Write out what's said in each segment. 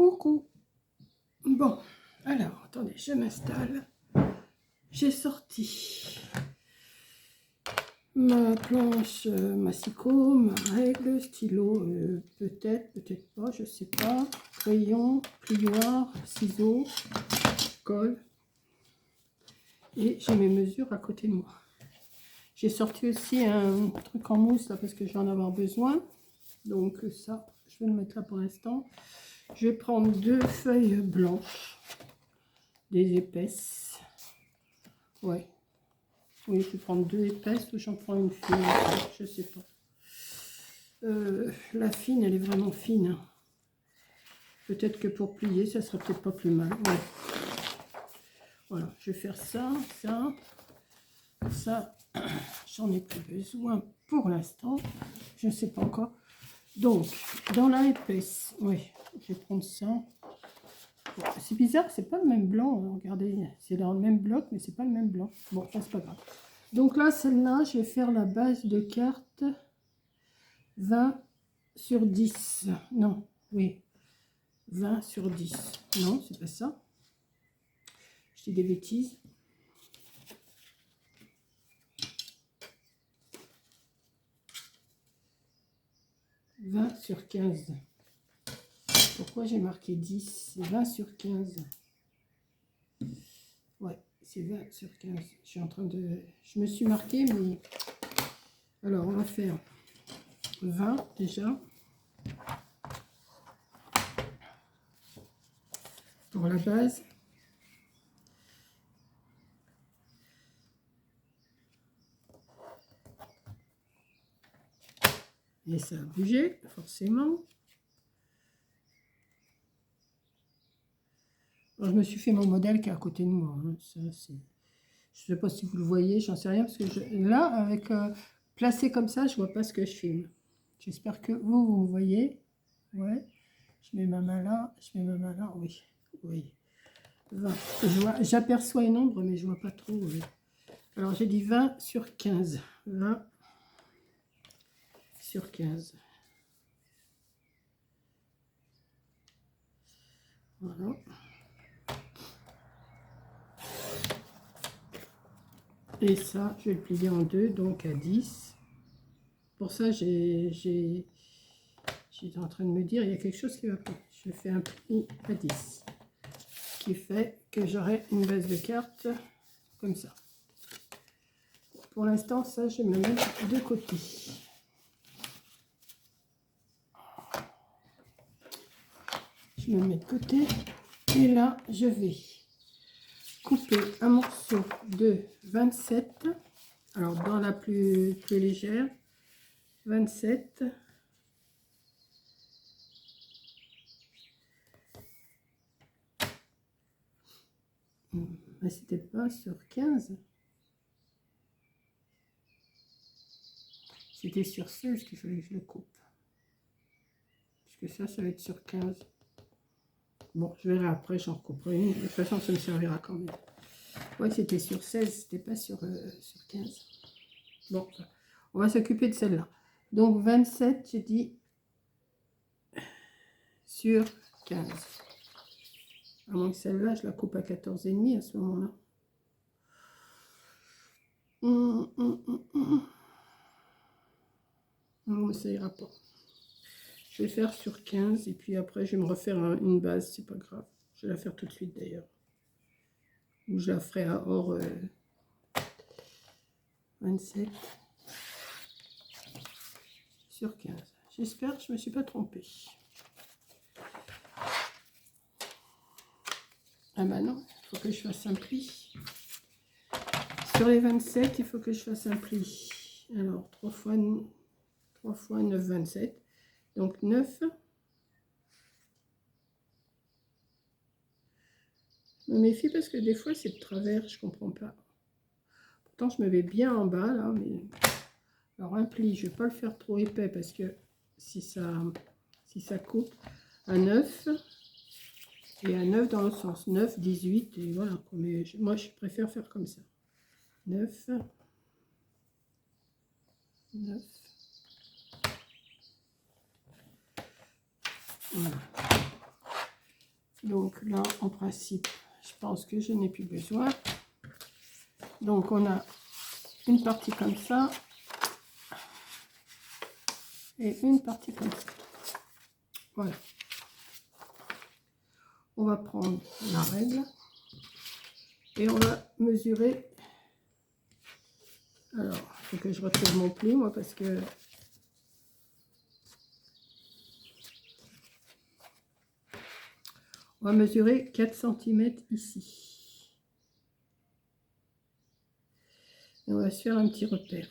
Coucou. Bon, alors, attendez, je m'installe. J'ai sorti ma planche massicot, ma règle, stylo, peut-être pas, je sais pas. Crayon, plioir, ciseaux, colle. Et j'ai mes mesures à côté de moi. J'ai sorti aussi un truc en mousse là parce que je vais en avoir besoin. Donc ça, je vais le mettre là pour l'instant. Je vais prendre 2 feuilles blanches, des épaisses. Ouais. Oui, je vais prendre 2 épaisses ou j'en prends une fine, je sais pas. La fine, elle est vraiment fine. Peut-être que pour plier, ça sera peut-être pas plus mal. Ouais. Voilà, je vais faire ça, ça, j'en ai plus besoin pour l'instant. Je ne sais pas encore. Donc, dans la épaisse, oui, je vais prendre ça. Bon, c'est bizarre, c'est pas le même blanc. Hein, regardez, c'est dans le même bloc, mais c'est pas le même blanc. Bon, c'est pas grave. Donc là, celle-là, je vais faire la base de carte 20 sur 10. Non, oui, 20 sur 10. Non, c'est pas ça. Je dis des bêtises. « 20 sur 15. Pourquoi j'ai marqué 10? C'est 20 sur 15. Ouais, c'est 20 sur 15. Je suis en train de... Je me suis marqué, mais... Alors, on va faire 20 déjà. Pour la base. Et ça a bougé, forcément. Alors, je me suis fait mon modèle qui est à côté de moi. Hein. Ça, c'est... Je ne sais pas si vous le voyez, j'en sais rien. Parce que là, avec placé comme ça, je ne vois pas ce que je filme. J'espère que vous me voyez. Ouais. Je mets ma main là. Je mets ma main là. Oui. Oui. 20. J'aperçois une ombre, mais je ne vois pas trop. Oui. Alors, j'ai dit 20 sur 15. 20 sur 15. Voilà. Et ça, je vais le plier en deux, donc à 10. Pour ça, j'étais en train de me dire, il y a quelque chose qui va pas. Je fais un pli à 10. Qui fait que j'aurai une base de carte comme ça. Pour l'instant, ça, je vais me le mettre de côté. Je me mets de côté. Et là, je vais couper un morceau de 27. Alors, dans la plus légère, 27. Mais c'était pas sur 15. C'était sur 16 qu'il fallait que je le coupe. Parce que ça va être sur 15. Bon, je verrai après, j'en recouperai une. De toute façon, ça me servira quand même. Ouais, c'était sur 16, c'était pas sur 15. Bon, on va s'occuper de celle-là. Donc, 27, j'ai dit, sur 15. À moins que celle-là, je la coupe à 14,5 à ce moment-là. Non, ça ira pas. Je vais faire sur 15 et puis après, je vais me refaire une base, c'est pas grave. Je vais la faire tout de suite d'ailleurs. Ou je la ferai à hors 27 sur 15. J'espère que je ne me suis pas trompée. Ah bah non, il faut que je fasse un pli. Sur les 27, il faut que je fasse un pli. Alors, 3 fois 9, 27. Donc 9. Je me méfie parce que des fois, c'est de travers, je comprends pas. Pourtant, je me mets bien en bas, là, mais... Alors, un pli, je ne vais pas le faire trop épais parce que si ça coupe, à 9... Et à 9 dans l'autre sens. 9, 18, et voilà. Mais moi, je préfère faire comme ça. 9. 9. Voilà. Donc là, en principe, je pense que je n'ai plus besoin. Donc on a une partie comme ça et une partie comme ça. Voilà. On va prendre la règle et on va mesurer. Alors, il faut que je retrouve mon pli, moi, parce que on va mesurer 4 cm ici. Et on va se faire un petit repère.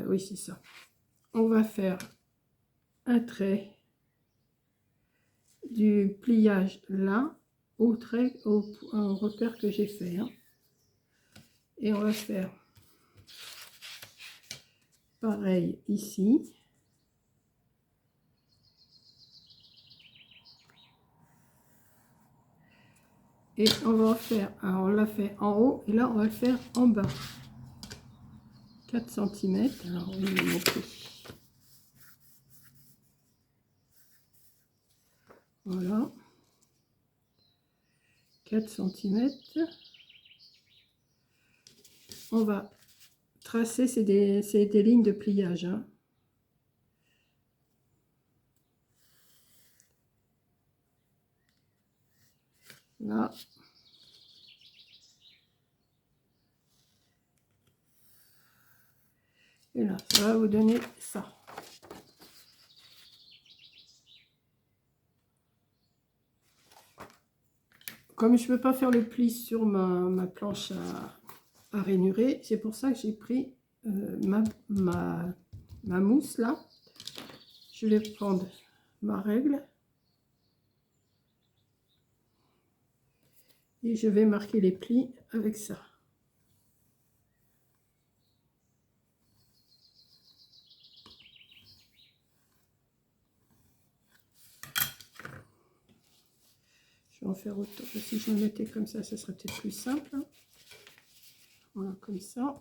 Oui, c'est ça. On va faire un trait du pliage là au trait, au repère que j'ai fait. Hein. Et on va faire pareil ici. Et on va en faire, alors on l'a fait en haut et là on va le faire en bas. 4 cm. Alors on va montrer. Voilà. 4 cm. On va tracer, c'est des lignes de pliage. Hein. Là. Et là, ça va vous donner ça. Comme je ne peux pas faire le pli sur ma planche à rainurer, c'est pour ça que j'ai pris ma mousse là. Je vais prendre ma règle et je vais marquer les plis avec ça. Je vais en faire autant. Si je me mettais comme ça serait peut-être plus simple. Voilà, comme ça.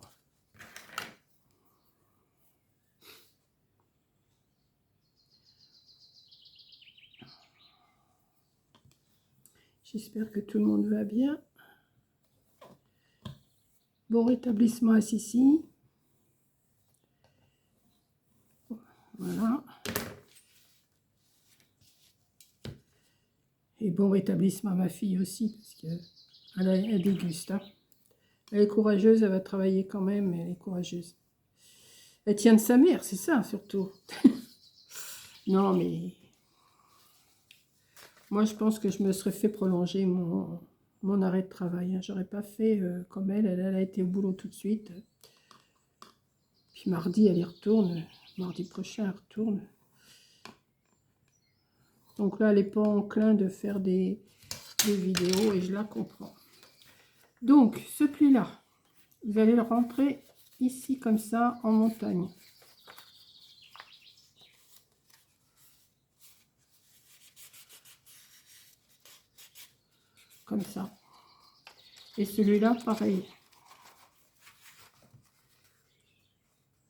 J'espère que tout le monde va bien. Bon rétablissement à Sissi. Voilà. Et bon rétablissement à ma fille aussi, parce qu'elle déguste. Hein. Elle est courageuse, elle va travailler quand même, mais elle est courageuse. Elle tient de sa mère, c'est ça surtout. Non, mais moi je pense que je me serais fait prolonger mon arrêt de travail. Hein. J'aurais pas fait comme elle a été au boulot tout de suite. Puis mardi, elle y retourne. Mardi prochain, elle retourne. Donc là, elle n'est pas enclin de faire des vidéos et je la comprends. Donc, ce pli-là, vous allez le rentrer ici comme ça en montagne. Comme ça. Et celui-là, pareil.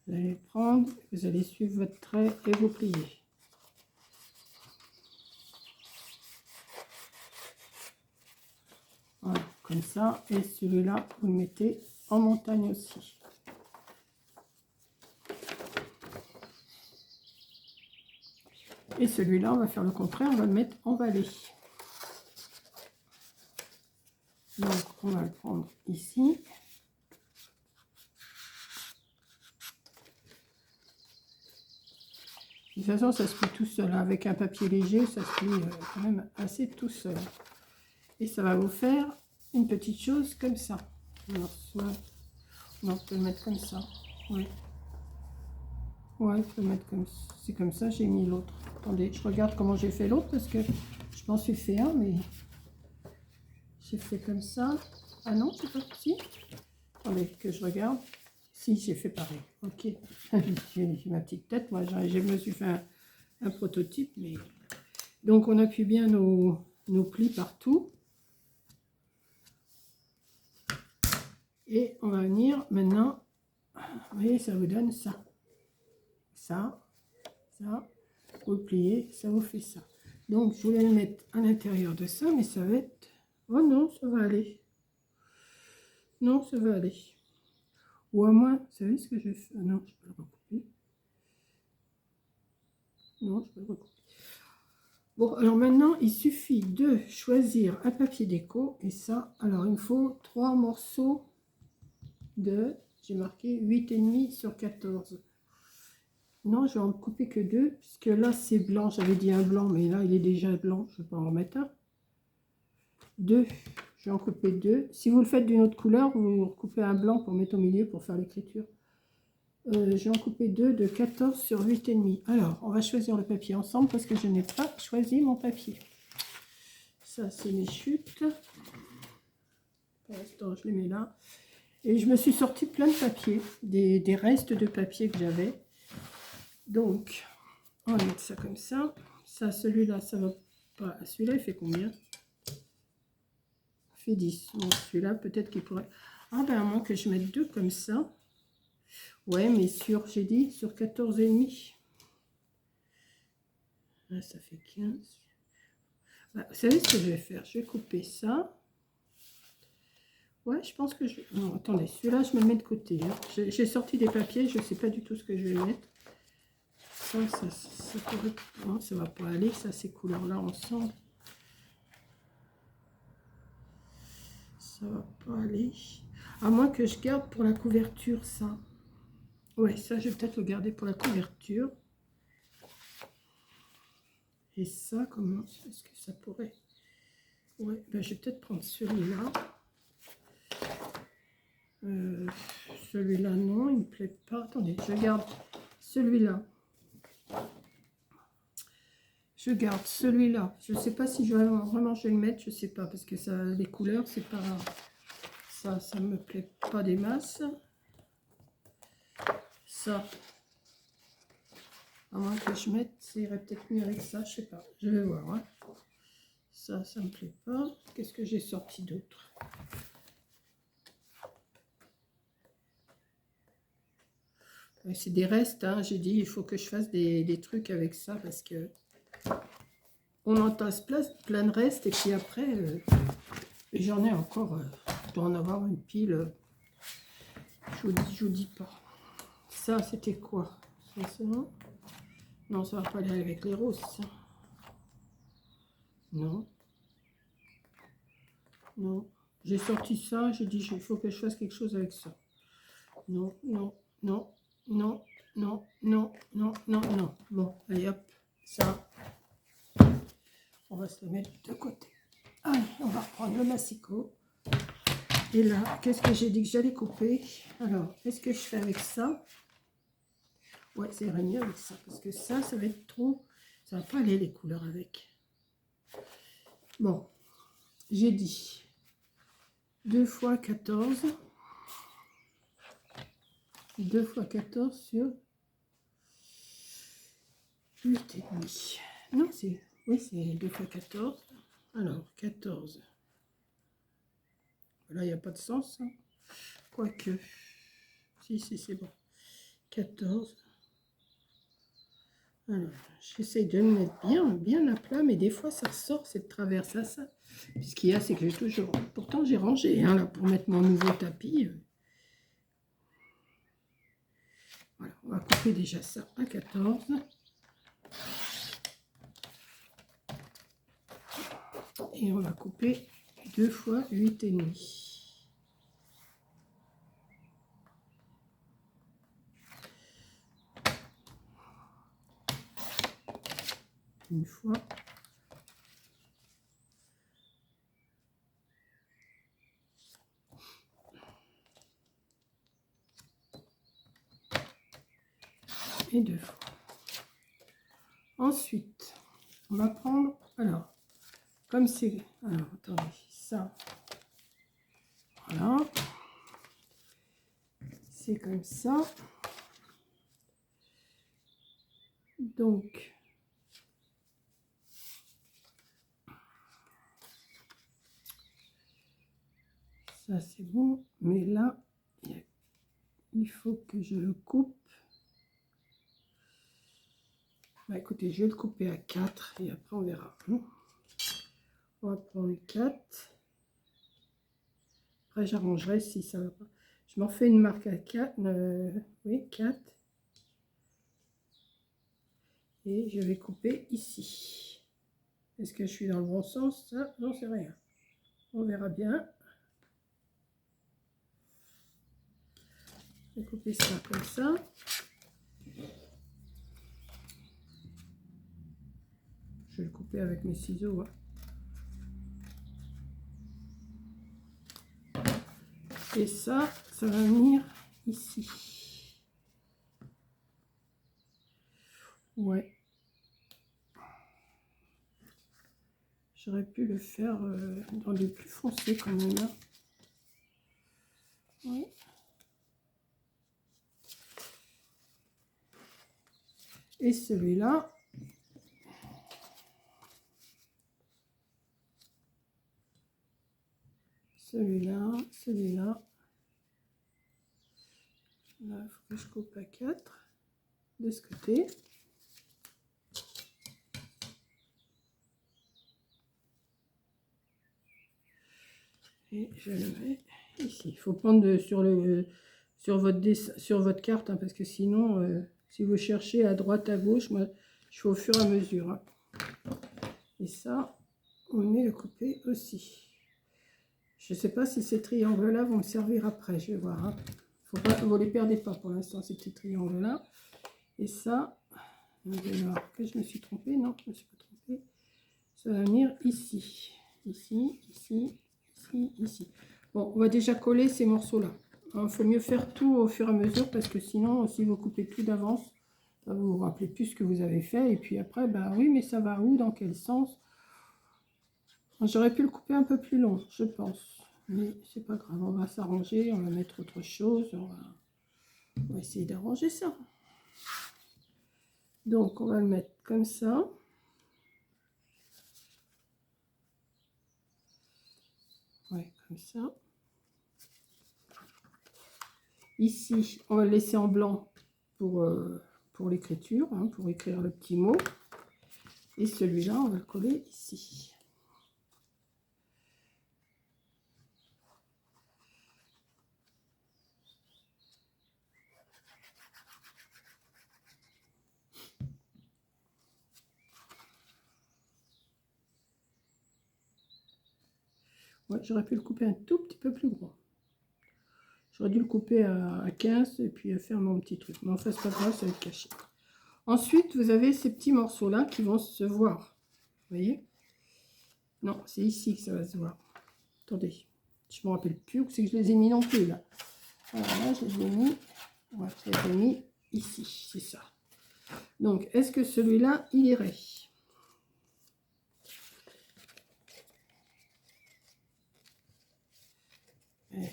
Vous allez prendre, vous allez suivre votre trait et vous pliez. Voilà, comme ça. Et celui-là, vous le mettez en montagne aussi. Et celui-là, on va faire le contraire, on va le mettre en vallée. Donc, on va le prendre ici. De toute façon, ça se plie tout seul. Avec un papier léger, ça se plie quand même assez tout seul. Et ça va vous faire une petite chose comme ça. Alors, soit... Non, je peux le mettre comme ça. Oui. Ouais, je peux le mettre comme ça. C'est comme ça, j'ai mis l'autre. Attendez, je regarde comment j'ai fait l'autre parce que je m'en suis fait un, mais j'ai fait comme ça. Ah non, c'est pas si. Attendez, que je regarde. Si, j'ai fait pareil. Ok. J'ai ma petite tête. Moi, je me suis fait un prototype, mais... Donc, on appuie bien nos plis partout. Et on va venir maintenant... Vous voyez, ça vous donne ça. Ça. Vous pliez, ça vous fait ça. Donc, je voulais le mettre à l'intérieur de ça, mais ça va être... Oh non, ça va aller. Non, ça va aller. Ou à moins, vous savez ce que je fais? Non, je peux le recouper. Non, je peux le recouper. Bon, alors maintenant, il suffit de choisir un papier déco. Et ça, alors, il me faut 3 morceaux de... J'ai marqué 8,5 sur 14. Non, je vais en couper que 2, puisque là, c'est blanc. J'avais dit un blanc, mais là, il est déjà blanc. Je vais pas en remettre un. 2. Je vais en couper 2. Si vous le faites d'une autre couleur, vous coupez un blanc pour mettre au milieu pour faire l'écriture. Je vais en couper 2 de 14 sur 8,5. Alors, on va choisir le papier ensemble parce que je n'ai pas choisi mon papier. Ça, c'est mes chutes. Pour l'instant, je les mets là. Et je me suis sorti plein de papiers, des restes de papier que j'avais. Donc, on va mettre ça comme ça. Ça, celui-là, ça va pas. Celui-là, il fait combien? Il fait 10. Bon, celui-là, peut-être qu'il pourrait... Ah ben, à moins que je mette 2 comme ça. Ouais, mais sur, j'ai dit, sur 14,5. Là, ça fait 15. Bah, vous savez ce que je vais faire? Je vais couper ça. Ouais, je pense que je... Non, attendez, celui-là, je me le mets de côté. Hein. J'ai sorti des papiers, je ne sais pas du tout ce que je vais mettre. Ça pourrait... Non, ça va pas aller, ça, ces couleurs-là, ensemble. Ça va pas aller. À moins que je garde pour la couverture, ça. Ouais, ça, je vais peut-être le garder pour la couverture. Et ça, comment est-ce que ça pourrait... Ouais, ben, je vais peut-être prendre celui-là. Celui-là, non, il me plaît pas. Attendez, je garde celui-là. Je garde celui-là. Je sais pas si je vais vraiment je vais le mettre, je sais pas, parce que ça, les couleurs, c'est pas... Ça me plaît pas des masses. Ça, à moins que je mette, ça irait peut-être mieux avec ça, je sais pas. Je vais voir. Hein. Ça me plaît pas. Qu'est-ce que j'ai sorti d'autre? C'est des restes, hein. J'ai dit, il faut que je fasse des trucs avec ça, parce que on entasse plein de restes, et puis après, j'en ai encore, je dois en avoir une pile, je vous dis pas. Ça, c'était quoi? Ça, c'est non? Non, ça va pas aller avec les roses, ça. Non. Non. J'ai sorti ça, j'ai dit, il faut que je fasse quelque chose avec ça. Non, non, non, non, non, non, non, non, non. Bon, allez hop, ça, on va se le mettre de côté. Allez, on va reprendre le massicot. Et là, qu'est-ce que j'ai dit que j'allais couper? Alors, qu'est-ce que je fais avec ça? Ouais, ça irait mieux avec ça, parce que ça va être trop... Ça va pas aller les couleurs avec. Bon, j'ai dit 2 fois 14. 2 fois 14 sur 8,5. Non, c'est... Oui, c'est 2 fois 14. Alors, 14. Là, il n'y a pas de sens. Hein. Quoique. Si, c'est bon. 14. Alors, j'essaye de me mettre bien à plat, mais des fois, ça ressort cette traverse à ça. Puis ce qu'il y a, c'est que j'ai toujours... Pourtant, j'ai rangé, hein, là, pour mettre mon nouveau tapis. Voilà, on va couper déjà ça à 14. Et on va couper 2 fois 8,5. Une fois. Et 2 fois. Ensuite, on va prendre, alors, comme c'est, alors, attendez, ça, voilà, c'est comme ça, donc, ça c'est bon, mais là, il faut que je le coupe. Bah, écoutez, je vais le couper à 4 et après on verra. On va prendre 4. Après, j'arrangerai si ça va pas. Je m'en fais une marque à 4. Oui, 4. Et je vais couper ici. Est-ce que je suis dans le bon sens? Ça, j'en sais rien. On verra bien. Je vais couper ça comme ça. Je vais le couper avec mes ciseaux. Et ça va venir ici. Ouais. J'aurais pu le faire dans du plus foncé quand même. Hein. Ouais. Et celui-là, celui-là. Là, il faut que je coupe à 4 de ce côté. Et je le mets ici. Il faut prendre sur votre carte, hein, parce que sinon, si vous cherchez à droite, à gauche, moi, je fais au fur et à mesure. Hein. Et ça, on est le couper aussi. Je ne sais pas si ces triangles-là vont me servir après. Je vais voir. Hein. Vous ne les perdez pas pour l'instant, ces petits triangles-là. Et ça, je vais voir que je me suis trompée. Non, je ne me suis pas trompée. Ça va venir ici. Ici, ici, ici, ici. Bon, on va déjà coller ces morceaux-là. Il faut mieux faire tout au fur et à mesure parce que sinon, si vous coupez tout d'avance, vous ne vous rappelez plus ce que vous avez fait. Et puis après, bah oui, mais ça va où? Dans quel sens? J'aurais pu le couper un peu plus long, je pense. Mais c'est pas grave, on va s'arranger, on va mettre autre chose. On va essayer d'arranger ça. Donc, on va le mettre comme ça. Ouais, comme ça. Ici, on va le laisser en blanc pour l'écriture, hein, pour écrire le petit mot. Et celui-là, on va le coller ici. Ouais, j'aurais pu le couper un tout petit peu plus gros. J'aurais dû le couper à 15 et puis faire mon petit truc. Mais enfin, c'est pas grave, ça va être caché. Ensuite, vous avez ces petits morceaux-là qui vont se voir. Vous voyez? Non, c'est ici que ça va se voir. Attendez, je me rappelle plus où c'est que je les ai mis non plus, là. Alors là, je les ai mis, ouais, je les ai mis ici, c'est ça. Donc, est-ce que celui-là, il irait?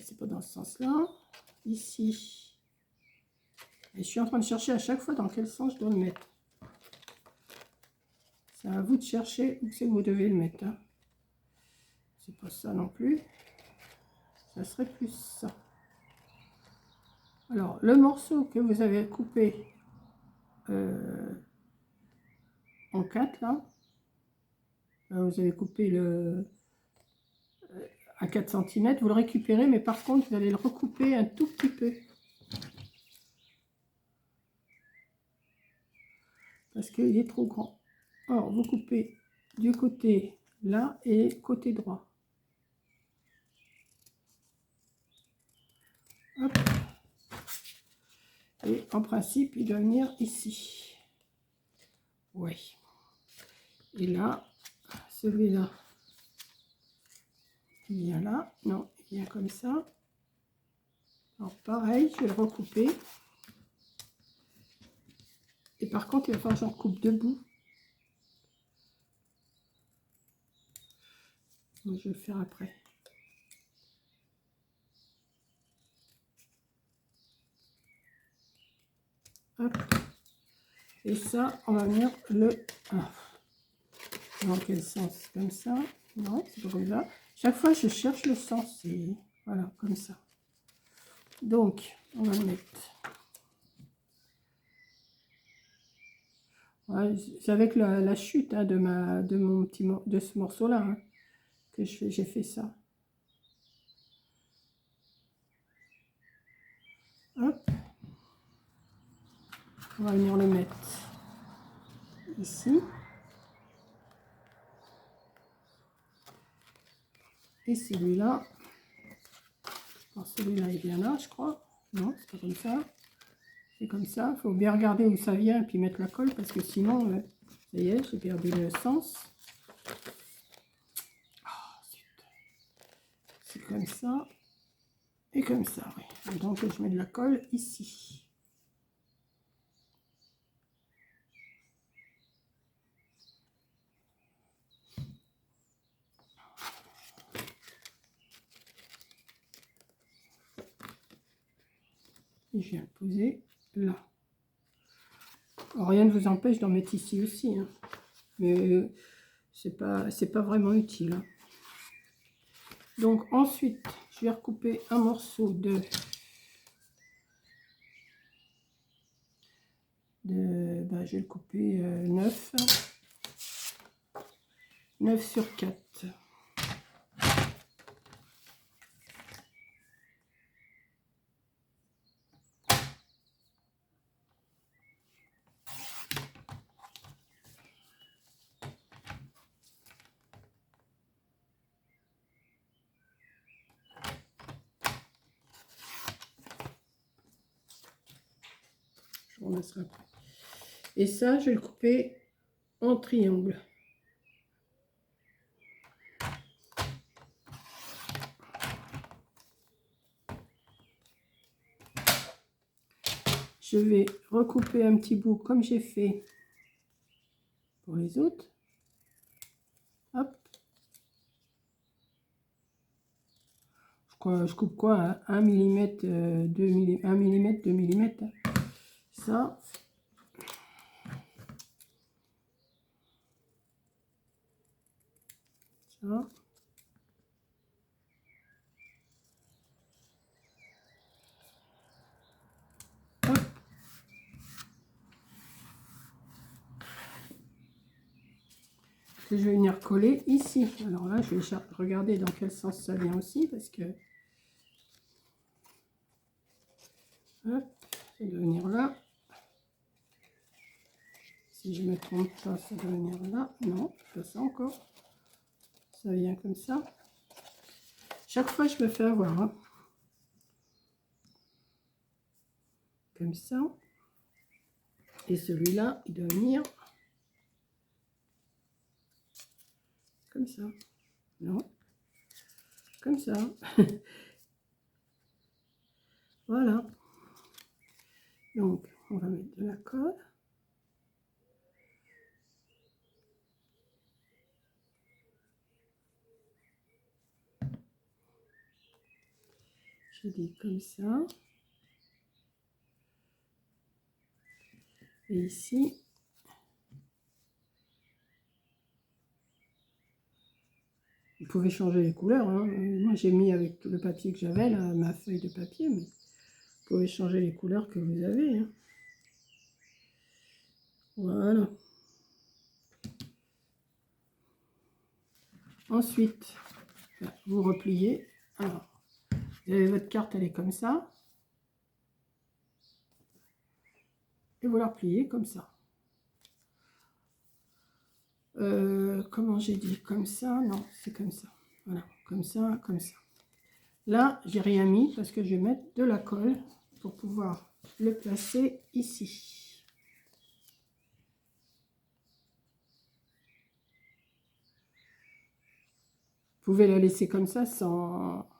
C'est pas dans ce sens-là. Ici. Et je suis en train de chercher à chaque fois dans quel sens je dois le mettre. C'est à vous de chercher où c'est que vous devez le mettre. Hein. C'est pas ça non plus. Ça serait plus ça. Alors, le morceau que vous avez coupé en 4, là, vous avez coupé à 4 cm, vous le récupérez, mais par contre, vous allez le recouper un tout petit peu. Parce qu'il est trop grand. Alors, vous coupez du côté là et côté droit. Hop. Et en principe, il doit venir ici. Oui. Et là, celui-là, il vient là. Non, il vient comme ça. Alors, pareil, je vais le recouper. Et par contre, il va falloir que j'en coupe debout. Je vais le faire après. Hop. Et ça, on va venir le... Ah. Dans quel sens? Comme ça? Non, c'est pas comme ça. Chaque fois, je cherche le sens. Et voilà, comme ça. Donc, on va mettre... Ouais, c'est avec la chute hein, de ce morceau-là hein, que j'ai fait ça. Hop. On va venir le mettre ici. Et celui-là, celui-là il vient là, je crois. Non, c'est pas comme ça. C'est comme ça. Il faut bien regarder où ça vient et puis mettre la colle parce que sinon, ça y est, j'ai perdu le sens. C'est comme ça. Et comme ça, oui. Et donc, je mets de la colle ici. Et je viens le poser là. Alors, rien ne vous empêche d'en mettre ici aussi. Hein. Mais c'est pas vraiment utile. Hein. Donc, ensuite, je vais recouper un morceau ben, je vais le couper 9 sur 4. Je remasserai après. Et ça, je vais le couper en triangle. Je vais recouper un petit bout comme j'ai fait pour les autres. Hop. Je coupe quoi 1 mm, 2 mm, 1 mm, 2 mm. Ça. Ça. Hop. Que je vais venir coller ici. Alors là, je vais regarder dans quel sens ça vient aussi parce que hop, ça doit venir là. Si je ne me trompe pas, ça doit venir là. Non, pas ça encore. Ça vient comme ça. Chaque fois, je me fais avoir. Hein. Comme ça. Et celui-là, il doit venir comme ça. Non. Comme ça. Voilà. Donc, on va mettre de la colle. Je dis comme ça. Et ici, vous pouvez changer les couleurs. Hein. Moi, j'ai mis avec le papier que j'avais, là, ma feuille de papier, mais vous pouvez changer les couleurs que vous avez. Hein. Voilà. Ensuite, vous repliez. Alors, vous avez votre carte, elle est comme ça. Et vous la repliez comme ça. Comment j'ai dit? Comme ça? Non, c'est comme ça. Voilà, comme ça, comme ça. Là, j'ai rien mis parce que je vais mettre de la colle pour pouvoir le placer ici. Vous pouvez la laisser comme ça sans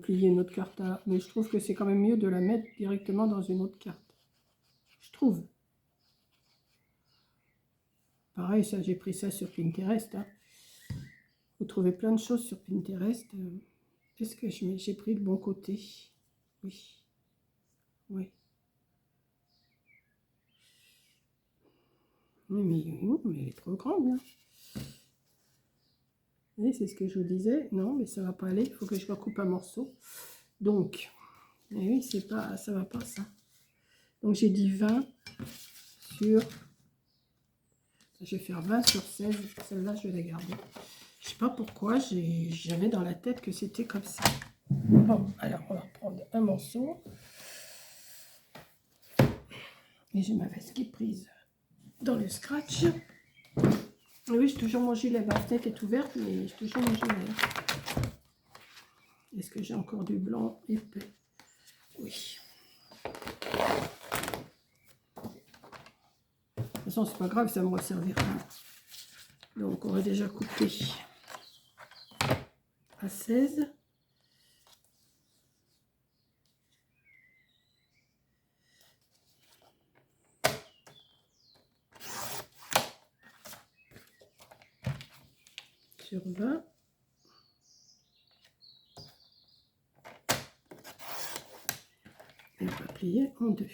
plier notre carte. Mais je trouve que c'est quand même mieux de la mettre directement dans une autre carte. Je trouve. Pareil, ça, j'ai pris ça sur Pinterest. Hein. Vous trouvez plein de choses sur Pinterest. Est-ce que j'ai pris le bon côté? Oui. Oui. Oui, mais elle est trop grande. Hein. Et c'est ce que je vous disais. Non, mais ça va pas aller. Il faut que je recoupe un morceau. Donc, oui, c'est pas, ça va pas ça. Donc j'ai dit 20 sur Je vais faire 20 sur 16. Celle-là, je vais la garder. Je sais pas pourquoi, j'avais dans la tête que c'était comme ça. Bon, alors on va prendre un morceau. Et j'ai ma veste qui est prise dans le scratch. Oui, j'ai toujours mon gilet. Ma fenêtre est ouverte, mais j'ai toujours mon gilet. Est-ce que j'ai encore du blanc épais? Oui. De toute façon, c'est pas grave, ça me resservira. Donc, on va déjà couper à 16. Sur 20. Et on va plier en 2.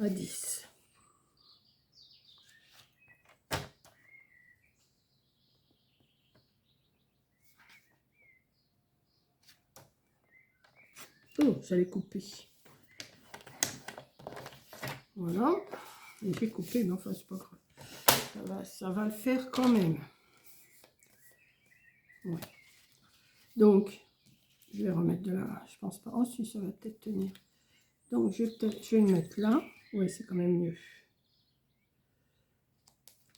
À 10. Oh, j'allais couper. Voilà. Et j'ai coupé, mais enfin, c'est pas grave. Ça va le faire quand même. Ouais. Donc, je vais remettre de là. Je pense pas. Ensuite, ça va peut-être tenir. Donc, je vais le mettre là. Oui, c'est quand même mieux.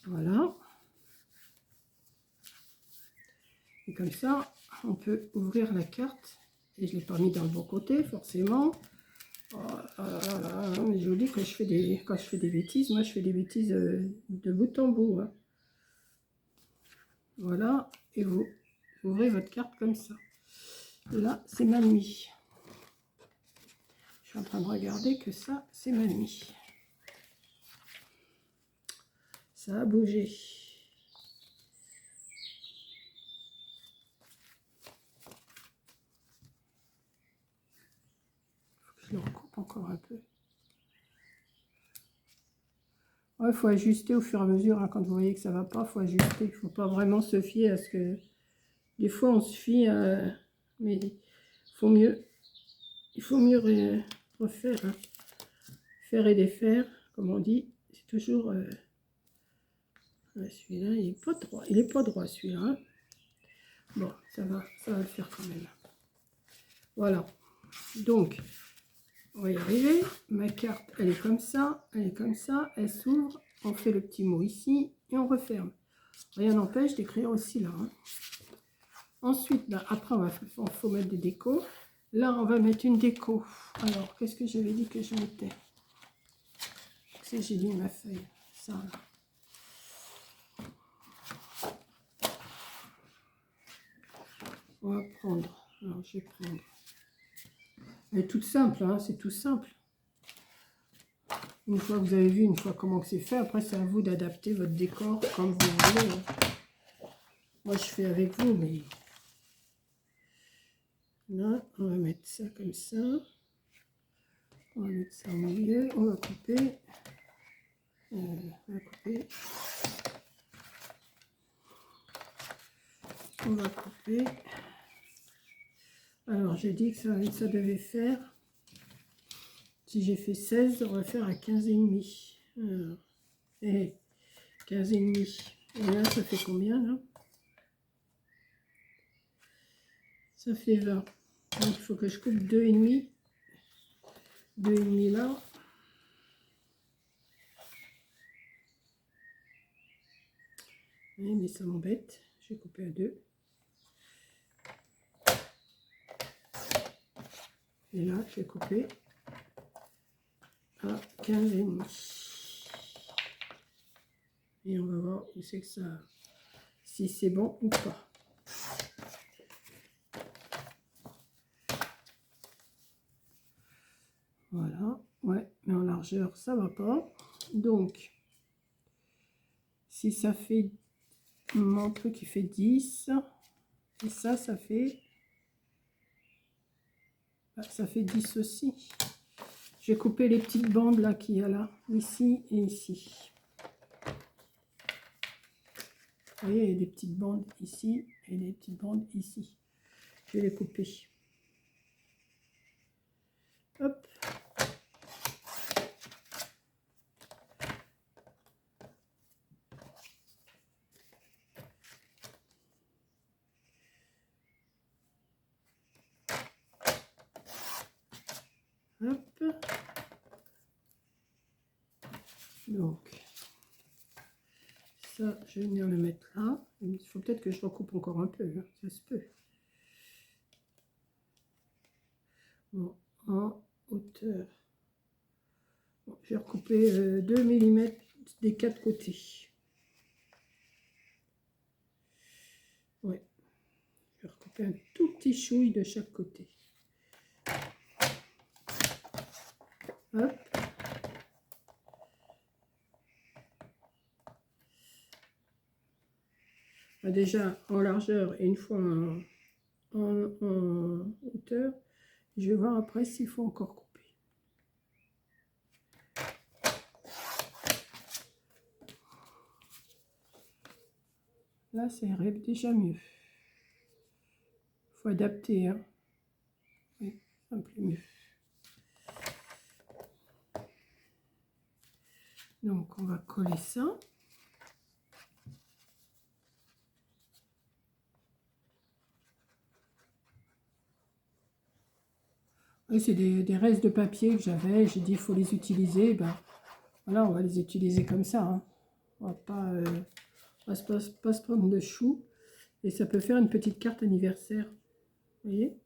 Voilà. Et comme ça, on peut ouvrir la carte. Et je ne l'ai pas mis dans le bon côté, forcément. Oh là là, mais je vous dis, quand je fais des bêtises, moi je fais des bêtises de bout en bout. Hein. Voilà, et vous ouvrez votre carte comme ça. Et là, c'est mal mis. Je suis en train de regarder que ça, c'est mal mis. Ça a bougé. Faut que je le recoupe encore un peu. Il faut ajuster au fur et à mesure. Hein, quand vous voyez que ça ne va pas, il faut ajuster. Il ne faut pas vraiment se fier à ce que... Des fois, on se fie à... Mais il faut mieux refaire. Hein. Faire et défaire, comme on dit. C'est toujours... celui-là, il n'est pas droit. Il n'est pas droit, celui-là. Hein. Bon, ça va le faire quand même. Voilà. Donc, on va y arriver. Ma carte, elle est comme ça. Elle est comme ça. Elle s'ouvre. On fait le petit mot ici et on referme. Rien n'empêche d'écrire aussi là. Hein. Ensuite, là, après, il faut mettre des décos. Là, on va mettre une déco. Alors, qu'est-ce que j'avais dit que je mettais? J'ai dit ma feuille. Ça, là. On va prendre. Alors, je vais prendre. Elle est toute simple, hein, c'est tout simple. Une fois que vous avez vu, une fois comment c'est fait, après, c'est à vous d'adapter votre décor comme vous voulez. Hein. Moi, je fais avec vous, mais... Là, on va mettre ça comme ça. On va mettre ça au milieu. On va couper. On va couper. On va couper. Alors, j'ai dit que ça devait faire... Si j'ai fait 16, on va faire à 15,5. Alors, et 15,5. Et là, ça fait combien, là? Ça fait 20. Donc, il faut que je coupe 2,5. 2,5 là. Oui, mais ça m'embête. Je vais couper à 2. Et là, je vais couper à 15,5. Et on va voir où c'est que ça... Si c'est bon ou pas. Voilà. Ouais, mais en largeur, ça va pas. Donc, si ça fait... Mon truc, il fait 10. Et ça fait... Ça fait 10 aussi. Je vais couper les petites bandes là qu'il y a là, ici et ici. Vous voyez, il y a des petites bandes ici et des petites bandes ici. Je vais les couper. Hop. Hop. Donc, ça, je vais venir le mettre là. Il faut peut-être que je recoupe encore un peu, hein. Ça se peut. Bon, en hauteur. Bon, j'ai recoupé 2 mm des 4 côtés. Ouais. Je vais recouper un tout petit chouille de chaque côté. Hop. Déjà en largeur et une fois en hauteur, je vais voir après s'il faut encore couper. Là, c'est déjà mieux. Il faut adapter, hein. Oui, un peu mieux. Donc, on va coller ça. C'est des restes de papier que j'avais. J'ai dit, il faut les utiliser. Ben, voilà, on va les utiliser comme ça, hein. On va pas, pas se prendre de chou. Et ça peut faire une petite carte anniversaire. Vous voyez?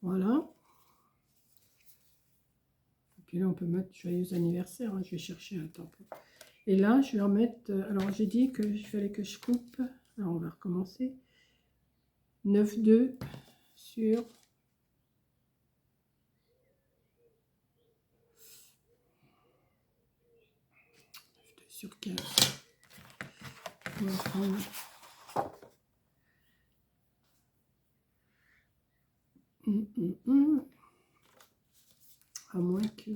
Voilà. Et puis là, on peut mettre joyeux anniversaire, hein. Je vais chercher un temps. Et là, je vais remettre... alors, j'ai dit qu'il fallait que je coupe. Alors, on va recommencer. 9,2 sur... 9,2 sur 15. On va prendre... À moins que...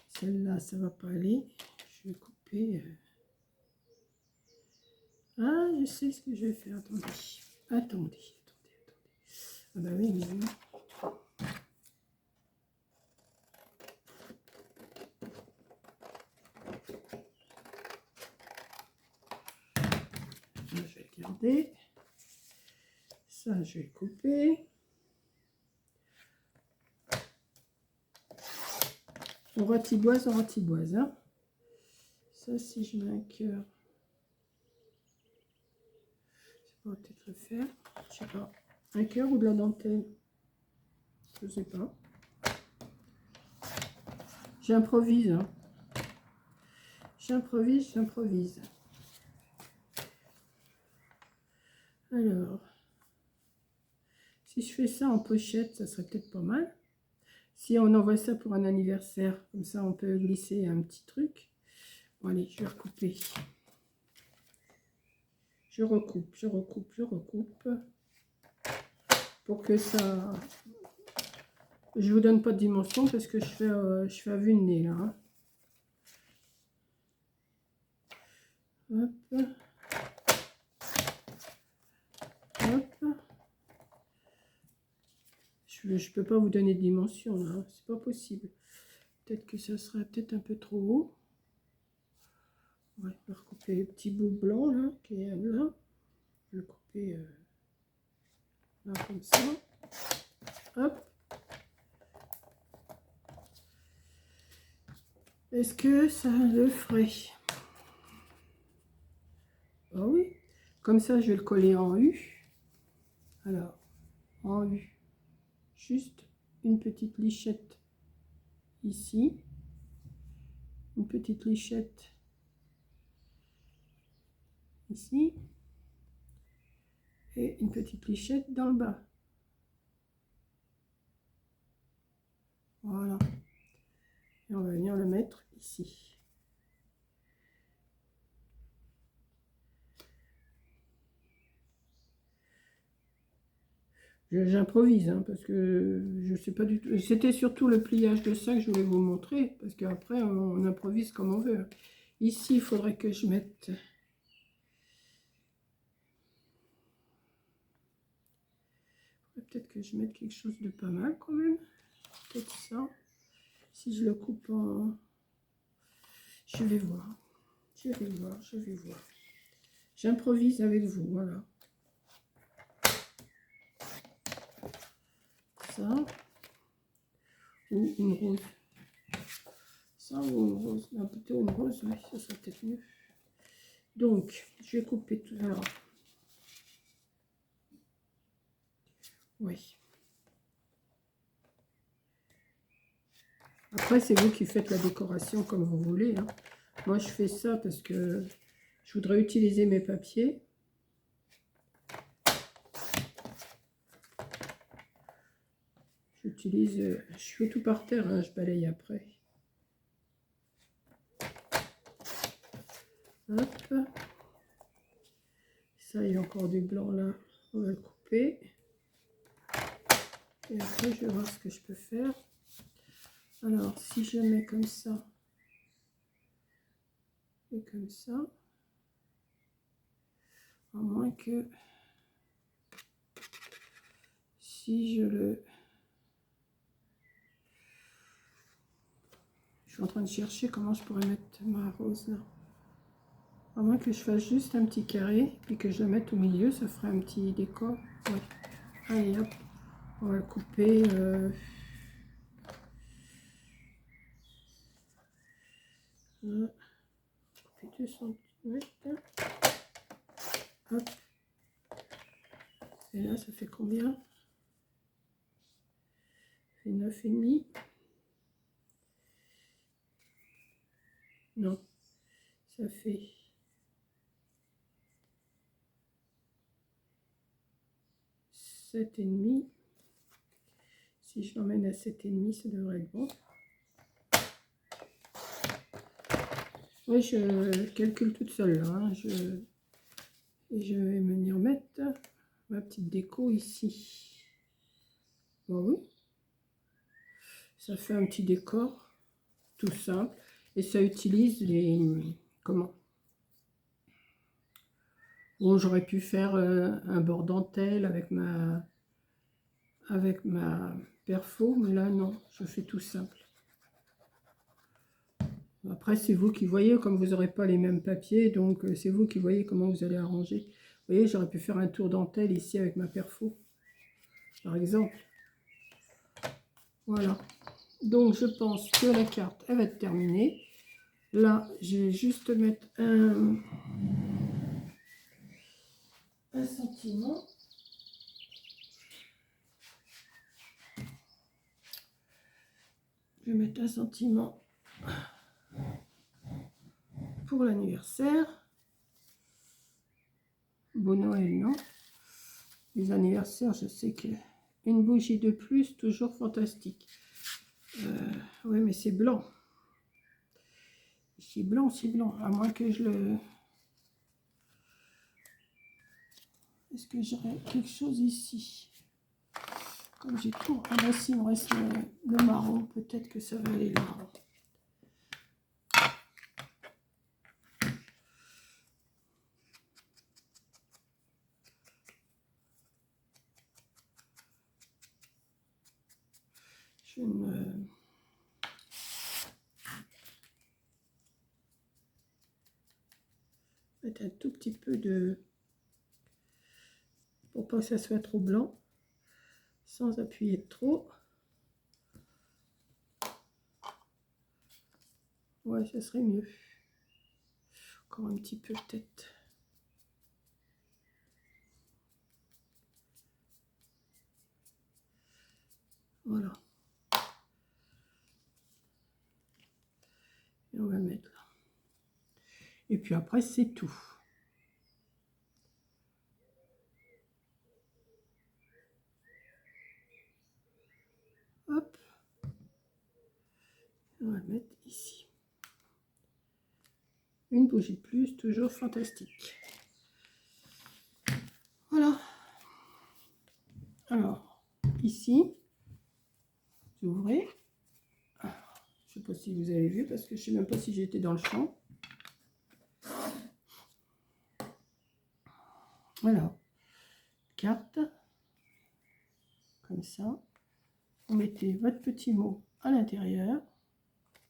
Celle-là, ça va pas aller. Je vais couper... Ah, je sais ce que je vais faire. Attendez. Ah bah oui, mais oui. Je vais garder. Ça, je vais couper. On ratiboise, hein. Ça, si je mets un cœur, ça va peut-être le faire. Je sais pas. Un cœur ou de la dentelle? Je sais pas. J'improvise, hein. J'improvise. Alors, si je fais ça en pochette, ça serait peut-être pas mal. Si on envoie ça pour un anniversaire, comme ça on peut glisser un petit truc. Bon, allez, je vais recouper. Je recoupe. Pour que ça... Je vous donne pas de dimension parce que je fais à vue de nez là, hein. Hop. Hop. Je peux pas vous donner de dimension là, hein. C'est pas possible. Peut-être que ça serait peut-être un peu trop haut. Ouais, je vais recouper le petit bout blanc là, qui est là. Je vais le couper là comme ça. Hop. Est-ce que ça le ferait? Ah oui. Comme ça, je vais le coller en U. Alors, en U. Juste une petite lichette ici. Une petite lichette ici. Et une petite lichette dans le bas. Voilà. Et on va venir le mettre ici. J'improvise, hein, parce que je sais pas du tout. C'était surtout le pliage de ça que je voulais vous montrer, parce qu'après on improvise comme on veut. Ici, il faudrait que je mette... Peut-être que je mette quelque chose de pas mal quand même. Peut-être ça. Si je le coupe en... Je vais voir. Je vais voir, je vais voir. J'improvise avec vous, voilà. Ça. Ou une rose. Ça ou une rose. Non, plutôt une rose, oui, ça serait peut-être mieux. Donc, je vais couper tout. Alors, oui. Après, c'est vous qui faites la décoration comme vous voulez. Hein. Moi, je fais ça parce que je voudrais utiliser mes papiers. J'utilise, je fais tout par terre, hein, je balaye après. Hop. Ça, il y a encore du blanc là, on va le couper. Et après, je vais voir ce que je peux faire. Alors, si je mets comme ça, et comme ça, à moins que si je le... Je suis en train de chercher comment je pourrais mettre ma rose là. À moins que je fasse juste un petit carré, puis que je la mette au milieu, ça ferait un petit décor. Ouais. Allez hop, on va le couper. Voilà. Couper 2 cm. Hop. Et là, ça fait combien? Ça fait 9,5. Non, ça fait 7,5. Si je l'emmène à 7,5, ça devrait être bon. Oui, je calcule toute seule là. Hein. Et je vais venir mettre ma petite déco ici. Bon, oui. Ça fait un petit décor tout simple. Et ça utilise les... Comment? Bon, j'aurais pu faire un bord dentelle avec ma perfo, mais là non, je fais tout simple. Après, c'est vous qui voyez, comme vous n'aurez pas les mêmes papiers, donc c'est vous qui voyez comment vous allez arranger. Vous voyez, j'aurais pu faire un tour dentelle ici avec ma perfo, par exemple. Voilà. Donc, je pense que la carte, elle va être terminée. Là, je vais juste mettre un sentiment. Je vais mettre un sentiment pour l'anniversaire. Bon Noël, non. Les anniversaires, je sais que une bougie de plus, toujours fantastique. Oui, mais c'est blanc. C'est blanc, c'est blanc. À moins que je le... Est-ce que j'aurais quelque chose ici? Comme j'ai tout... Ah bah si, il me reste le marron. Peut-être que ça va aller là. Je vais me... mettre un tout petit peu de... pour pas que ça soit trop blanc. Sans appuyer trop. Ouais, ça serait mieux. Encore un petit peu peut-être. Voilà. Et on va mettre là. Et puis après, c'est tout. Hop. On va le mettre ici. Une bougie de plus, toujours fantastique. Voilà. Alors, ici, vous ouvrez. Je ne sais pas si vous avez vu, parce que je ne sais même pas si j'étais dans le champ. Voilà. Carte. Comme ça. Vous mettez votre petit mot à l'intérieur.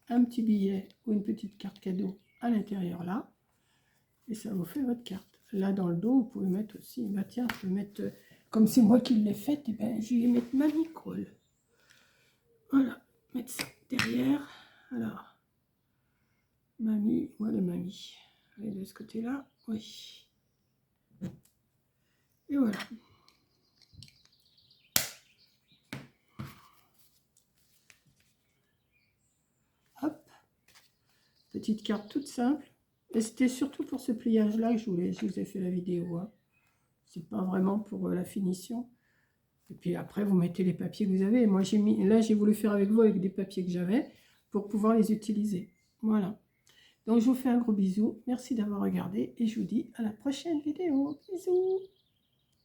Un petit billet ou une petite carte cadeau à l'intérieur là. Et ça vous fait votre carte. Là, dans le dos, vous pouvez mettre aussi, bah tiens, je vais mettre, comme c'est moi qui l'ai faite, et ben, je vais mettre Mamie Crawl. Voilà, mettre ça derrière. Alors, Mamie, voilà Mamie. Et de ce côté-là, oui. Et voilà. Hop. Petite carte toute simple. Et c'était surtout pour ce pliage-là que je vous ai fait la vidéo. Hein. C'est pas vraiment pour la finition. Et puis après, vous mettez les papiers que vous avez. Moi, j'ai voulu faire avec vous avec des papiers que j'avais pour pouvoir les utiliser. Voilà. Donc, je vous fais un gros bisou. Merci d'avoir regardé et je vous dis à la prochaine vidéo. Bisous.